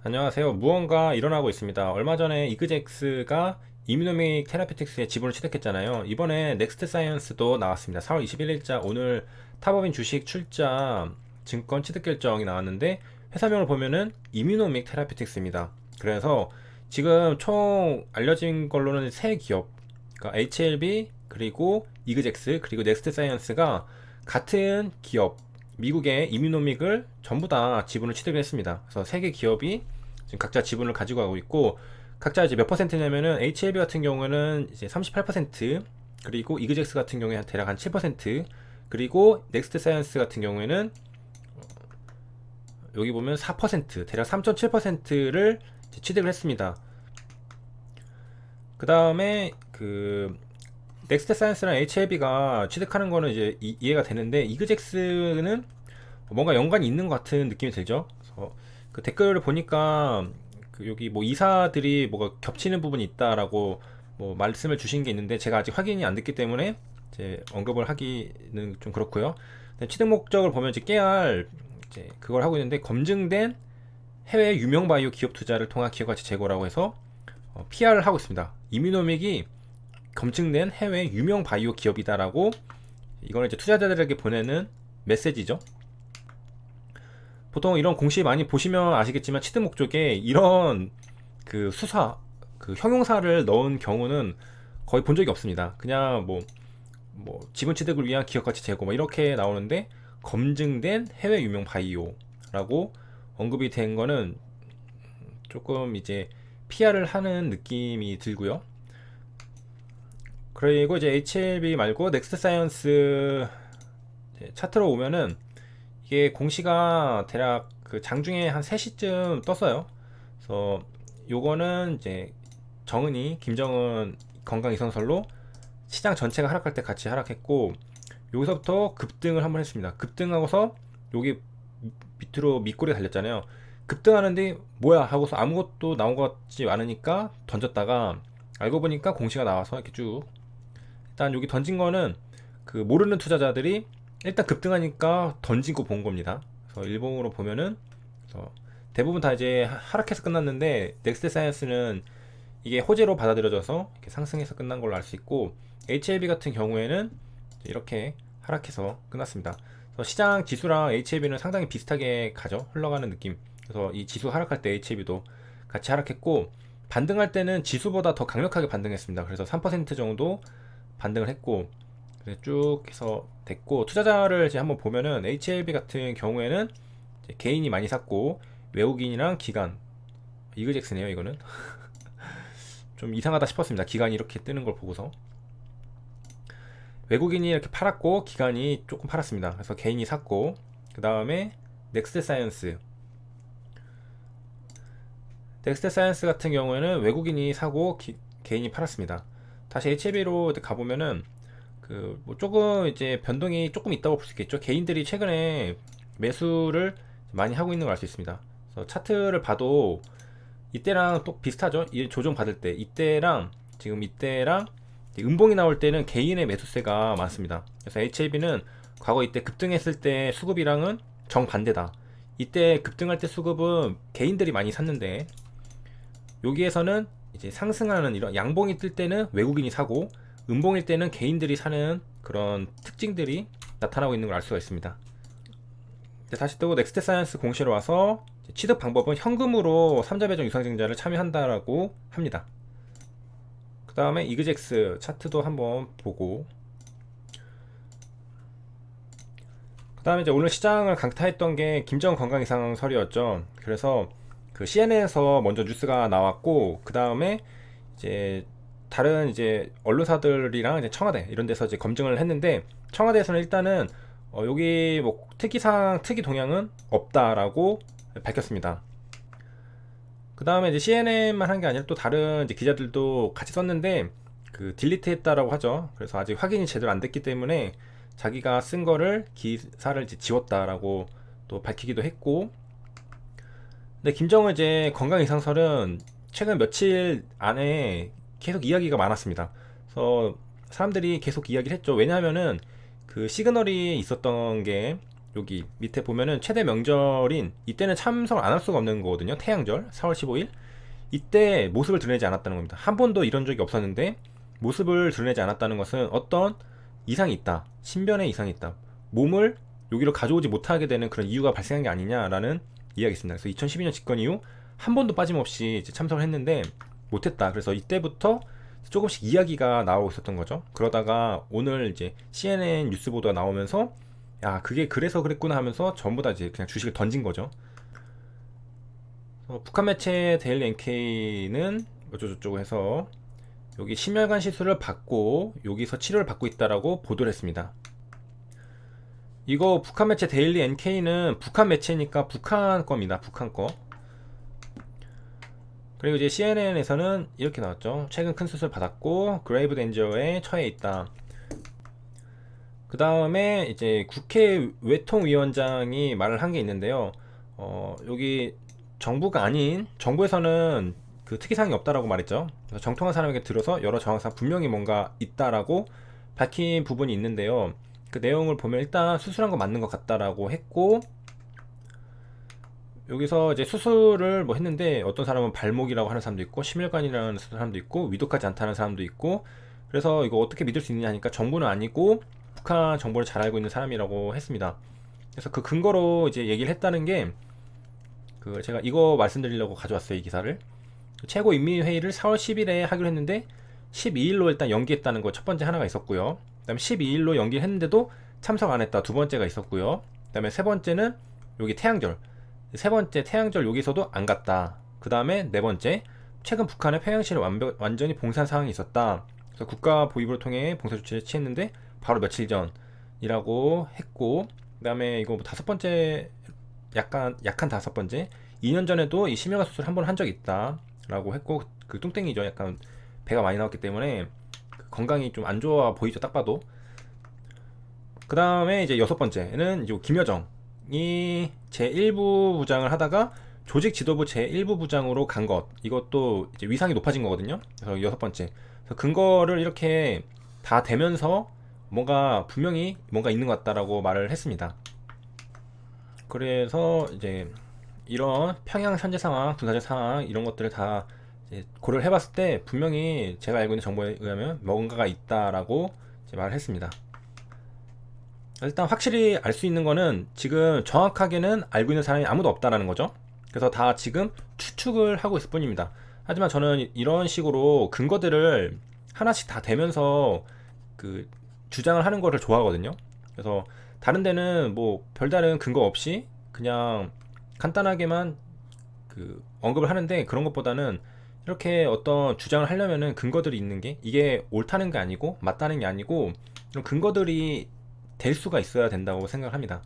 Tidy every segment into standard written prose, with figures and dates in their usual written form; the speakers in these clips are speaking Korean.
안녕하세요. 무언가 일어나고 있습니다. 얼마 전에 이그젝스가 이뮤노믹 테라피틱스의 지분을 취득했잖아요. 이번에 넥스트 사이언스도 나왔습니다. 4월 21일자 오늘 탑업인 주식 출자 증권 취득 결정이 나왔는데 회사명을 보면은 이뮤노믹 테라피틱스입니다. 그래서 지금 총 알려진 걸로는 세 기업, 그러니까 HLB 그리고 이그젝스 그리고 넥스트 사이언스가 같은 기업 미국의 이뮤노믹을 전부 다 지분을 취득을 했습니다. 그래서 세 개 기업이 지금 각자 지분을 가지고 가고 있고 각자 이제 몇 퍼센트냐면은 HLB 같은 경우는 이제 38% 그리고 이그젝스 같은 경우에 대략 한 7% 그리고 넥스트 사이언스 같은 경우에는 여기 보면 4% 대략 3.7%를 취득을 했습니다. 그 다음에 그 넥스트 사이언스랑 HLB가 취득하는 거는 이제 이해가 되는데 이그젝스는 뭔가 연관이 있는 것 같은 느낌이 들죠. 그래서 그 댓글을 보니까 그 여기 뭐 이사들이 뭐가 겹치는 부분이 있다라고 뭐 말씀을 주신 게 있는데 제가 아직 확인이 안 됐기 때문에 이제 언급을 하기는 좀 그렇고요. 취득 목적을 보면 이제 깨알 이제 그걸 하고 있는데 검증된 해외 유명 바이오 기업 투자를 통한 기업 가치 제고라고 해서 PR을 하고 있습니다. 이뮤노믹이 검증된 해외 유명 바이오 기업이다라고 이거는 이제 투자자들에게 보내는 메시지죠. 보통 이런 공시 많이 보시면 아시겠지만 취득 목적에 이런 그 수사 그 형용사를 넣은 경우는 거의 본 적이 없습니다. 그냥 뭐 지분 취득을 위한 기업 가치 제고 뭐 이렇게 나오는데 검증된 해외 유명 바이오라고 언급이 된 거는 조금 이제 PR을 하는 느낌이 들고요. 그리고 이제 HLB 말고 넥스트 사이언스 차트로 오면은 이게 공시가 대략 그 장중에 한 3시쯤 떴어요. 그래서 요거는 이제 정은이 김정은 건강 이선설로 시장 전체가 하락할 때 같이 하락했고 여기서부터 급등을 한번 했습니다. 급등하고서 여기 밑으로 밑골이 달렸잖아요. 급등하는데 뭐야 하고서 아무것도 나온 것 같지 않으니까 던졌다가 알고 보니까 공시가 나와서 이렇게 쭉 일단 여기 던진 거는 그 모르는 투자자들이 일단 급등하니까 던지고 본 겁니다. 그래서 일봉으로 보면은 그래서 대부분 다 이제 하락해서 끝났는데 넥스트 사이언스는 이게 호재로 받아들여져서 이렇게 상승해서 끝난 걸로 알 수 있고 HLB 같은 경우에는 이렇게 하락해서 끝났습니다. 그래서 시장 지수랑 HLB는 상당히 비슷하게 가죠. 흘러가는 느낌. 그래서 이 지수 하락할 때 HLB도 같이 하락했고 반등할 때는 지수보다 더 강력하게 반등했습니다. 그래서 3% 정도 반등을 했고 쭉 해서 됐고 투자자를 이제 한번 보면은 HLB 같은 경우에는 이제 개인이 많이 샀고 외국인이랑 기관 이그젝스네요. 이거는 좀 이상하다 싶었습니다. 기관이 이렇게 뜨는 걸 보고서 외국인이 이렇게 팔았고 기관이 조금 팔았습니다. 그래서 개인이 샀고 그 다음에 넥스트 사이언스 넥스트 사이언스 같은 경우에는 외국인이 사고 개인이 팔았습니다. 다시 HLB로 가보면은 그 뭐 조금 이제 변동이 조금 있다고 볼 수 있겠죠. 개인들이 최근에 매수를 많이 하고 있는 걸 알 수 있습니다. 그래서 차트를 봐도 이때랑 또 비슷하죠. 이 조정 받을 때 이때랑 지금 이때랑 음봉이 나올 때는 개인의 매수세가 많습니다. 그래서 HLB는 과거 이때 급등했을 때 수급이랑은 정반대다. 이때 급등할 때 수급은 개인들이 많이 샀는데 여기에서는 이제 상승하는 이런 양봉이 뜰 때는 외국인이 사고 음봉일 때는 개인들이 사는 그런 특징들이 나타나고 있는 걸 알 수가 있습니다. 다시 또 넥스트 사이언스 공시로 와서 취득 방법은 현금으로 3자 배정 유상증자를 참여한다라고 합니다. 그 다음에 이그젝스 차트도 한번 보고 그 다음에 이제 오늘 시장을 강타했던 게 김정 건강 이상설이었죠. 그래서 그 CNN에서 먼저 뉴스가 나왔고 그 다음에 이제 다른 이제 언론사들이랑 이제 청와대 이런 데서 이제 검증을 했는데 청와대에서는 일단은 여기 뭐 특이사항 특이 동향은 없다라고 밝혔습니다. 그 다음에 이제 CNN만 한 게 아니라 또 다른 이제 기자들도 같이 썼는데 그 딜리트 했다라고 하죠. 그래서 아직 확인이 제대로 안 됐기 때문에 자기가 쓴 거를 기사를 이제 지웠다라고 또 밝히기도 했고 근데 김정은 이제 건강 이상설은 최근 며칠 안에 계속 이야기가 많았습니다. 그래서 사람들이 계속 이야기를 했죠. 왜냐하면은 그 시그널이 있었던 게 여기 밑에 보면은 최대 명절인 이때는 참석을 안 할 수가 없는 거거든요. 태양절 4월 15일 이때 모습을 드러내지 않았다는 겁니다. 한 번도 이런 적이 없었는데 모습을 드러내지 않았다는 것은 어떤 이상이 있다, 신변에 이상이 있다, 몸을 여기로 가져오지 못하게 되는 그런 이유가 발생한 게 아니냐라는 이야기 있습니다. 그래서 2012년 집권 이후 한 번도 빠짐없이 이제 참석을 했는데 못했다. 그래서 이때부터 조금씩 이야기가 나오고 있었던 거죠. 그러다가 오늘 이제 CNN 뉴스 보도가 나오면서 야, 그게 그래서 그랬구나 하면서 전부 다 이제 그냥 주식을 던진 거죠. 북한 매체 데일리 NK는 어쩌고저쩌고 해서 여기 심혈관 시술을 받고 여기서 치료를 받고 있다라고 보도를 했습니다. 이거 북한 매체 데일리 NK는 북한 매체니까 북한 겁니다. 북한 거. 그리고 이제 CNN에서는 이렇게 나왔죠. 최근 큰 수술 받았고 그레이브 덴저에 처해 있다. 그 다음에 이제 국회 외통위원장이 말을 한 게 있는데요. 여기 정부가 아닌 정부에서는 그 특이사항이 없다라고 말했죠. 그래서 정통한 사람에게 들어서 여러 정황상 분명히 뭔가 있다라고 밝힌 부분이 있는데요. 그 내용을 보면 일단 수술한 거 맞는 것 같다라고 했고, 여기서 이제 수술을 뭐 했는데 어떤 사람은 발목이라고 하는 사람도 있고 심혈관이라는 사람도 있고 위독하지 않다는 사람도 있고, 그래서 이거 어떻게 믿을 수 있느냐 하니까 정부는 아니고 북한 정보를 잘 알고 있는 사람이라고 했습니다. 그래서 그 근거로 이제 얘기를 했다는 게 그 제가 이거 말씀드리려고 가져왔어요. 이 기사를. 최고인민회의를 4월 10일에 하기로 했는데 12일로 일단 연기했다는 거 첫 번째 하나가 있었고요. 그 다음에 12일로 연기를 했는데도 참석 안 했다 두 번째가 있었고요. 그 다음에 세 번째는 여기 태양절, 세 번째 태양절 여기서도 안 갔다. 그 다음에 네 번째, 최근 북한의 평양시를 완전히 봉쇄한 상황이 있었다. 그래서 국가 보위부를 통해 봉쇄 조치를 취했는데 바로 며칠 전이라고 했고, 그 다음에 이거 뭐 다섯 번째, 약한 다섯 번째, 2년 전에도 이 심혈관 수술 한 번 한 적이 있다 라고 했고, 그 뚱땡이죠. 약간 배가 많이 나왔기 때문에 건강이 좀 안 좋아 보이죠, 딱 봐도. 그 다음에 이제 여섯 번째는 이제 김여정이 제1부 부장을 하다가 조직 지도부 제1부 부장으로 간 것, 이것도 이제 위상이 높아진 거거든요. 그래서 여섯 번째, 그래서 근거를 이렇게 다 대면서 뭔가 분명히 뭔가 있는 것 같다라고 말을 했습니다. 그래서 이제 이런 평양 현재 상황, 군사적 상황 이런 것들을 다 이제 고려를 해봤을 때 분명히 제가 알고 있는 정보에 의하면 뭔가가 있다라고 이제 말을 했습니다. 일단 확실히 알 수 있는 거는 지금 정확하게는 알고 있는 사람이 아무도 없다라는 거죠. 그래서 다 지금 추측을 하고 있을 뿐입니다. 하지만 저는 이런 식으로 근거들을 하나씩 다 대면서 그 주장을 하는 거를 좋아하거든요. 그래서 다른 데는 뭐 별다른 근거 없이 그냥 간단하게만 그 언급을 하는데, 그런 것보다는 이렇게 어떤 주장을 하려면은 근거들이 있는 게, 이게 옳다는 게 아니고 맞다는 게 아니고 이런 근거들이 될 수가 있어야 된다고 생각을 합니다.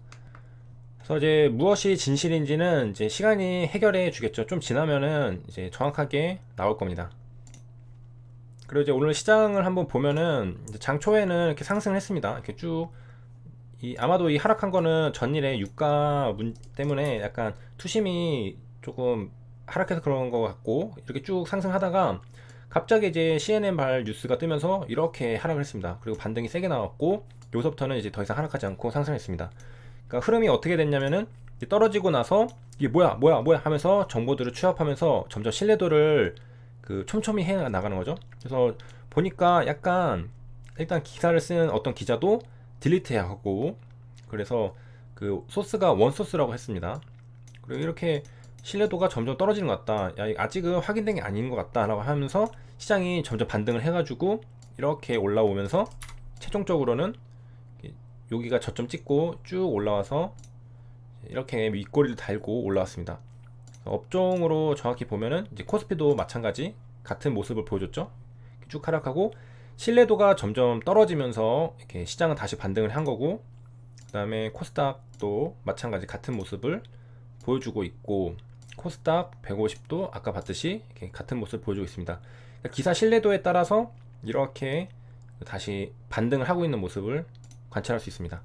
그래서 이제 무엇이 진실인지는 이제 시간이 해결해 주겠죠. 좀 지나면은 이제 정확하게 나올 겁니다. 그리고 이제 오늘 시장을 한번 보면은 이제 장 초에는 이렇게 상승을 했습니다. 이렇게 쭉 아마도 이 하락한 거는 전일에 유가 때문에 약간 투심이 조금 하락해서 그런 거 같고, 이렇게 쭉 상승하다가 갑자기 이제 CNN 발 뉴스가 뜨면서 이렇게 하락을 했습니다. 그리고 반등이 세게 나왔고 여기서부터는 이제 더 이상 하락하지 않고 상승했습니다. 그러니까 흐름이 어떻게 됐냐면은 떨어지고 나서 이게 뭐야 하면서 정보들을 취합하면서 점점 신뢰도를 그 촘촘히 해 나가는 거죠. 그래서 보니까 약간 일단 기사를 쓴 어떤 기자도 딜리트 하고, 그래서 그 소스가 원소스라고 했습니다. 그리고 이렇게 신뢰도가 점점 떨어지는 것 같다, 야, 아직은 확인된 게 아닌 것 같다 라고 하면서 시장이 점점 반등을 해가지고 이렇게 올라오면서 최종적으로는 여기가 저점 찍고 쭉 올라와서 이렇게 윗꼬리를 달고 올라왔습니다. 업종으로 정확히 보면은 이제 코스피도 마찬가지 같은 모습을 보여줬죠. 쭉 하락하고 신뢰도가 점점 떨어지면서 이렇게 시장은 다시 반등을 한 거고, 그 다음에 코스닥도 마찬가지 같은 모습을 보여주고 있고, 코스닥 150도 아까 봤듯이 이렇게 같은 모습을 보여주고 있습니다. 그러니까 기사 신뢰도에 따라서 이렇게 다시 반등을 하고 있는 모습을 관찰할 수 있습니다.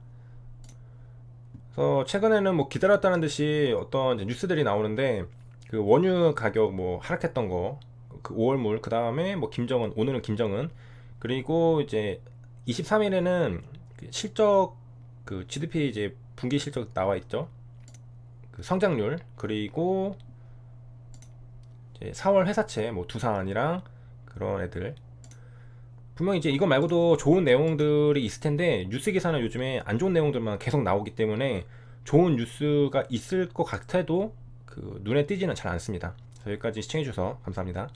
그래서 최근에는 뭐 기다렸다는 듯이 어떤 뉴스들이 나오는데, 그 원유 가격 뭐 하락했던 거, 그 5월물, 그 다음에 뭐 김정은, 오늘은 김정은, 그리고 이제 23일에는 실적 그 GDP 이제 분기 실적 나와 있죠. 그 성장률, 그리고 이제 4월 회사채 뭐 두산이랑 그런 애들, 분명 이제 이거 말고도 좋은 내용들이 있을 텐데 뉴스 기사는 요즘에 안 좋은 내용들만 계속 나오기 때문에 좋은 뉴스가 있을 것 같아도 그 눈에 띄지는 잘 않습니다. 여기까지 시청해 주셔서 감사합니다.